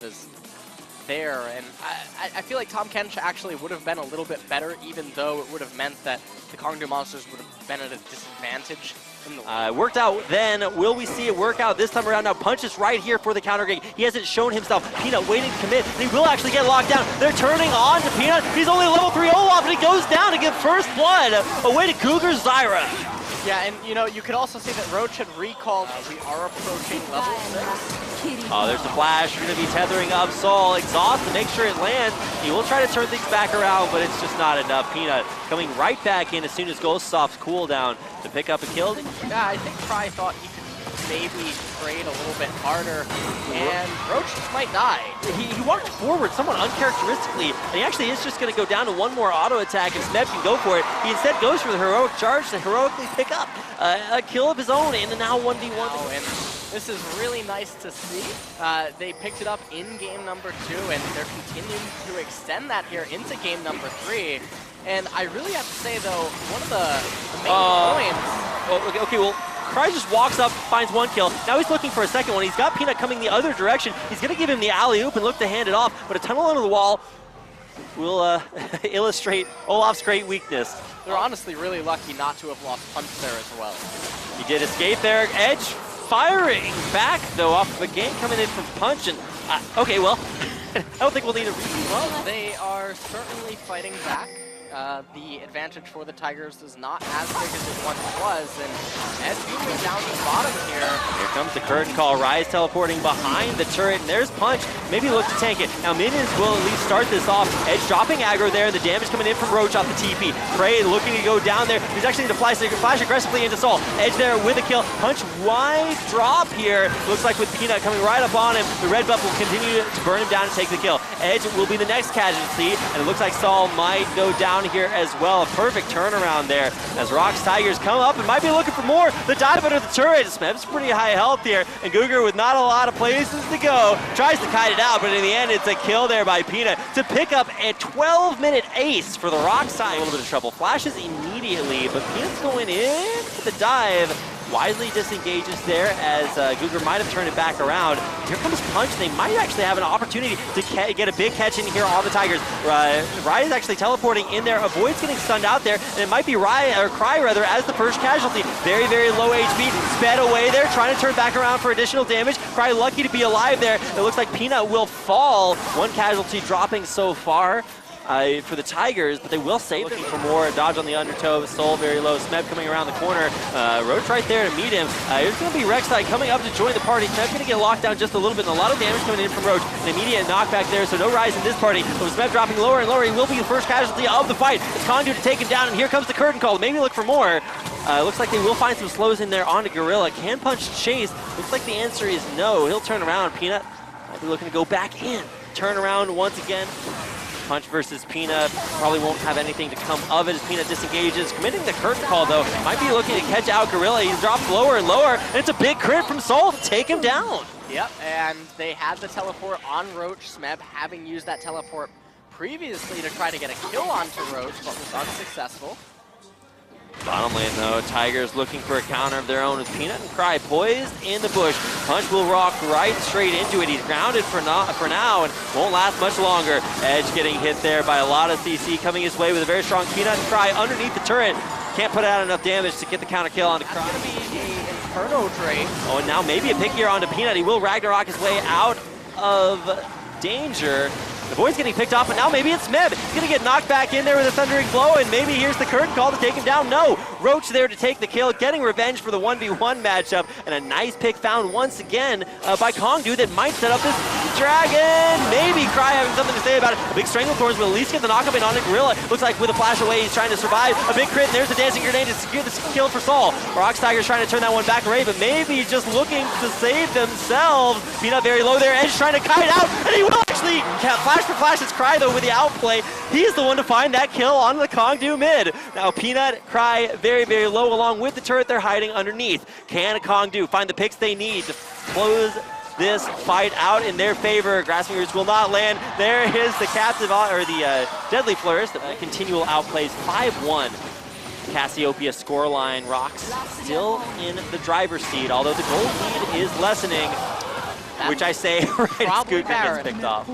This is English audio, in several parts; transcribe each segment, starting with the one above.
is there, and I feel like Tahm Kench actually would have been a little bit better, even though it would have meant that the Kongdu monsters would have been at a disadvantage in the worked out then. Will we see it work out this time around? Now Punch is right here for the counter gig. He hasn't shown himself. Peanut waiting to commit, and he will actually get locked down. They're turning on to Peanut. He's only level 3 Olaf, and he goes down to get first blood away to Cougar Zyra. Yeah, and you know, you could also see that Roach had recalled. We are approaching level 6. Oh, there's a flash. You're going to be tethering up Sol. Exhaust to make sure it lands. He will try to turn things back around, but it's just not enough. Peanut coming right back in as soon as Ghost stops cooldown to pick up a kill. Yeah, I think Cry thought he could maybe trade a little bit harder, and Roach just might die. He walked forward somewhat uncharacteristically, and he actually is just going to go down to one more auto attack, and Smeb can go for it. He instead goes for the heroic charge to heroically pick up a kill of his own in the now 1v1. Oh, and this is really nice to see. They picked it up in game number 2, and they're continuing to extend that here into game number 3. And I really have to say, though, one of the main points... Okay, well, Cry just walks up, finds one kill. Now he's looking for a second one. He's got Peanut coming the other direction. He's going to give him the alley-oop and look to hand it off, but a tunnel under the wall will illustrate Olaf's great weakness. They're honestly really lucky not to have lost Punch there as well. He did escape there. Edge firing back, though, off of a gank coming in from Punch. And okay, well, I don't think we'll need a read. Well, they are certainly fighting back. The advantage for the Tigers is not as big as it once was, and Edge moving down to the bottom here. Here comes the curtain call. Rise teleporting behind the turret, and there's Punch. Maybe look to tank it. Now minions will at least start this off. Edge dropping aggro there. The damage coming in from Roach off the TP. Prey looking to go down there. He's actually going to flash aggressively into Sol. Edge there with a kill. Punch wide drop here. Looks like with Peanut coming right up on him, the red buff will continue to burn him down and take the kill. Edge will be the next casualty, and it looks like Sol might go down here as well. A perfect turnaround there as ROX Tigers come up and might be looking for more. The dive under the turret. Smeb's pretty high health here, and Cougar with not a lot of places to go tries to kite it out, but in the end it's a kill there by Peanut to pick up a 12-minute ace for the ROX Tigers. A little bit of trouble. Flashes immediately, but Peanut's going in for the dive. Wisely disengages there as Cougar might have turned it back around. Here comes Punch. They might actually have an opportunity to get a big catch in here on the Tigers. Rye is actually teleporting in there, avoids getting stunned out there, and it might be Cry as the first casualty. Very, very low HP, sped away there, trying to turn back around for additional damage. Cry lucky to be alive there. It looks like Peanut will fall. One casualty dropping so far for the Tigers, but they will save it for more. Dodge on the undertow, Sol very low. Smeb coming around the corner. Roach right there to meet him. There's going to be Rek'Sai coming up to join the party. Smeb's going to get locked down just a little bit, and a lot of damage coming in from Roach. An immediate knockback there, so no Rise in this party. But with Smeb dropping lower and lower, he will be the first casualty of the fight. It's Conduit to take him down, and here comes the curtain call. Maybe look for more. Looks like they will find some slows in there onto Gorilla. Can Punch chase? Looks like the answer is no. He'll turn around. Peanut might be looking to go back in. Turn around once again. Punch versus Peanut. Probably won't have anything to come of it as Peanut disengages. Committing the curtain call, though. Might be looking to catch out Gorilla. He's dropped lower and lower, and it's a big crit from Sol to take him down. Yep, and they had the teleport on Roach. Smeb having used that teleport previously to try to get a kill onto Roach, but was unsuccessful. Bottom lane, though, Tigers looking for a counter of their own with Peanut and Cry poised in the bush. Punch will rock right straight into it. He's grounded for now and won't last much longer. Edge getting hit there by a lot of CC coming his way with a very strong Peanut and Cry underneath the turret. Can't put out enough damage to get the counter kill onto Cry. That's going to be an Inferno Drake. Oh, and now maybe a pick here onto Peanut. He will Ragnarok his way out of danger. The boy's getting picked off, but now maybe it's Smeb. He's going to get knocked back in there with a thundering blow, and maybe here's the curtain call to take him down. No, Roach there to take the kill, getting revenge for the 1v1 matchup, and a nice pick found once again by Kongdu that might set up this dragon. Maybe Cry having something to say about it. A big Stranglethorns will at least get the knockup in on Gorilla. Looks like with a flash away, he's trying to survive. A big crit, and there's the dancing grenade to secure the kill for Sol. ROX Tigers trying to turn that one back away, but maybe just looking to save themselves. Peanut very low there, Edge trying to kite out, and he will actually flash for flash. It's Cry though with the outplay. He's the one to find that kill on the Kongdu mid. Now Peanut, Cry very, very low along with the turret they're hiding underneath. Can Kongdu find the picks they need to close this fight out in their favor? Grasping Roots will not land. There is the captive, or the Deadly Flourish. The continual outplays 5-1. Cassiopeia scoreline. ROX still in the driver's seat, although the gold lead is lessening. which I say right as probably Cougar gets Baron. picked off.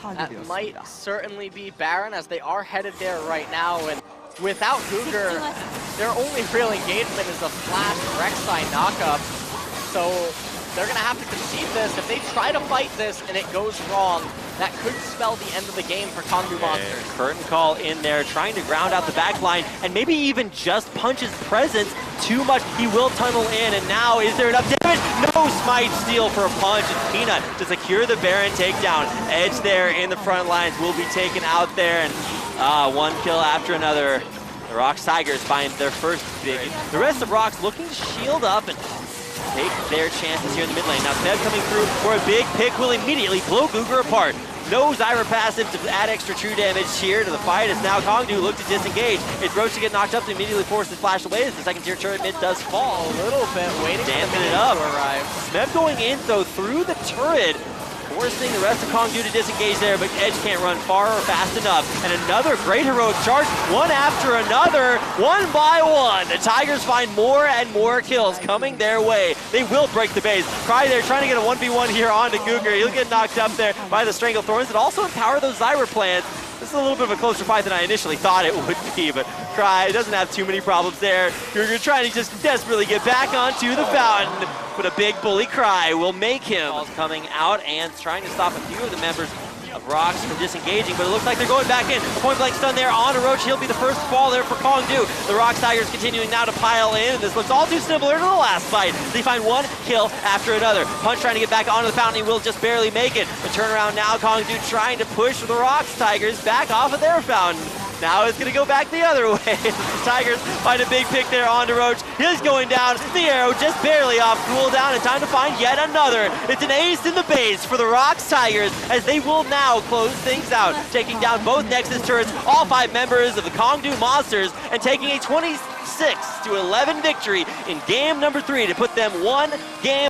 That might certainly be Baron, as they are headed there right now. And without Cougar, their only real engagement is a flash Rek'Sai knockup. So they're going to have to concede this. If they try to fight this and it goes wrong, that could spell the end of the game for Kongbu Monsters. Curtain call in there, trying to ground out the back line, and maybe even just Punch's presence too much. He will tunnel in, and now is there enough damage? No smite steal for a Punch, and Peanut to secure the Baron takedown. Edge there in the front lines will be taken out there, and one kill after another. The ROX Tigers find their first big. The rest of ROX looking to shield up and take their chances here in the mid lane. Now Seb coming through for a big pick will immediately blow Cougar apart. No Zyra passive to add extra true damage here to the fight as now Kongdu look to disengage. It's Roach to get knocked up to immediately force his flash away as the second tier turret mid does fall. A little bit, waiting damping for it up. To arrive. Smeb going in though through the turret, forcing the rest of Kongdu to disengage there, but Edge can't run far or fast enough. And another great heroic charge, one after another, one by one. The Tigers find more and more kills coming their way. They will break the base. Cry there trying to get a 1v1 here onto Cougar. He'll get knocked up there by the Strangle Thorns and also empower those Zyra plants. This is a little bit of a closer fight than I initially thought it would be, but Cry doesn't have too many problems there. Cougar trying to just desperately get back onto the fountain, but a big bully Cry will make him. Ball's coming out and trying to stop a few of the members of ROX from disengaging, but it looks like they're going back in. A point blank stun there onto Roach. He'll be the first to fall there for Kongdu. The ROX Tigers continuing now to pile in, and this looks all too similar to the last fight. They find one kill after another. Punch trying to get back onto the fountain. He will just barely make it. The turnaround now, Kongdu trying to push the ROX Tigers back off of their fountain. Now it's going to go back the other way. The Tigers find a big pick there onto Roach. He's going down. The arrow just barely off cooldown, and time to find yet another. It's an ace in the base for the ROX Tigers as they will now close things out, taking down both Nexus turrets, all 5 members of the Kongdu Monsters, and taking a 26-11 victory in game number 3 to put them one game